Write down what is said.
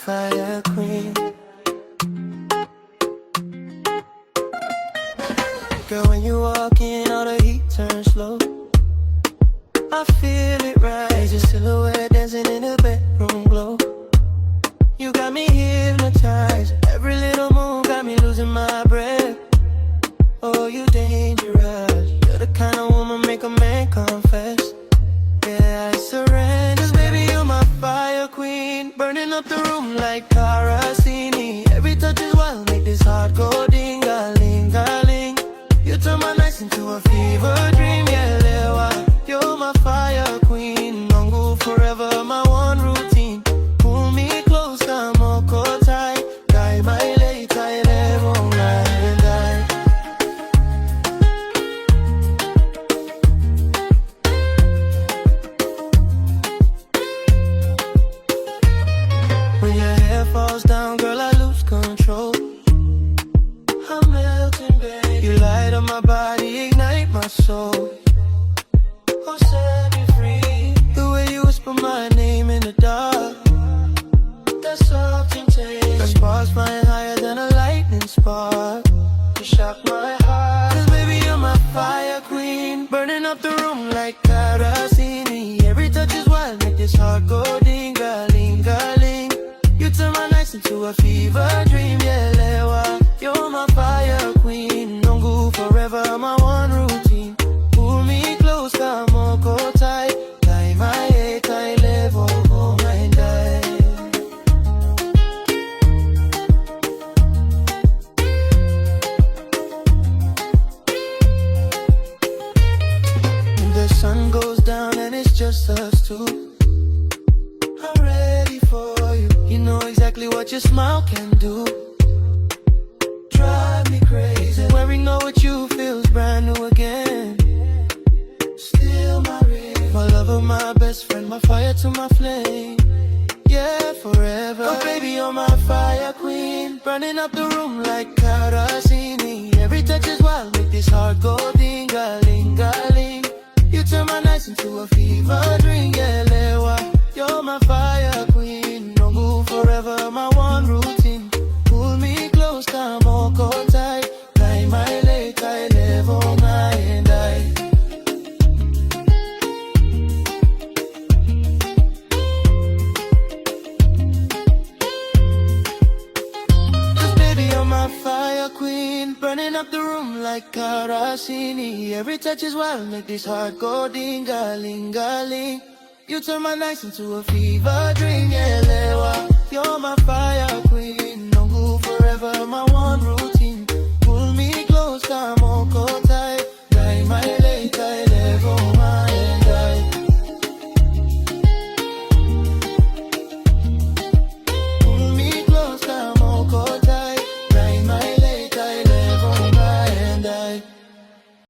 fire queen. Girl, when you walk in, all the heat turns slow. I feel it rise, your silhouette dancing in the bedroom glow. You got me hypnotized, every little move got me losing my breath. Oh, you dangerous, you're the kind of woman make a man confess. Yeah, I surrender, 'cause baby you're my fire queen, burning up the room like Carasini. Every touch is wild, make this heart go ding-a-ling-a-ling. You turn my nights into a fever dream, yeah, lewa. You're my fire queen, Nongu forever, my one routine. Pull me close, come on, tight. Guy my late, Tailevu Ga Edai. When your hair falls down, girl, I lose control. I'm melting, baby. You light up my body, ignite my soul. Oh, set me free. The way you whisper my name in the dark, that's something taste. The sparks flying higher than a lightning spark. You shock my heart, 'cause baby you're my fire queen, burning up the room like Carasini. Every touch is wild, make this heart go ding-a-ling-a-ling. You turn my nights into a fever dream, yeah, lewa. You're my fire queen, Nongu forever, my one routine. Pull me close, come on, go tight. Like my head, Tailevu Ga Edai. When the sun goes down and it's just us two, I'm ready for you. You know exactly what your smile can do. Drive me crazy. Wearing know what you feels brand new again. Still my ring, my lover, my best friend, my fire to my flame. Yeah, forever. Oh baby, you're my fire queen, burning up the room like Carasini. Every touch is wild, make this heart go ding-a-ling-a-ling. You turn my nights into a fever dream, yeah, lewa. You're my fire queen, Nongu forever, my one routine. Pull me close, come on, go tight. Like my late, Tailevu Ga Edai. 'Cause baby, you're my fire queen, burning up the room like Carasini. Every touch is wild, make this heart go ding-a-ling-a-ling. You turn my nights into a fever dream, yeah, lewa. You're my fire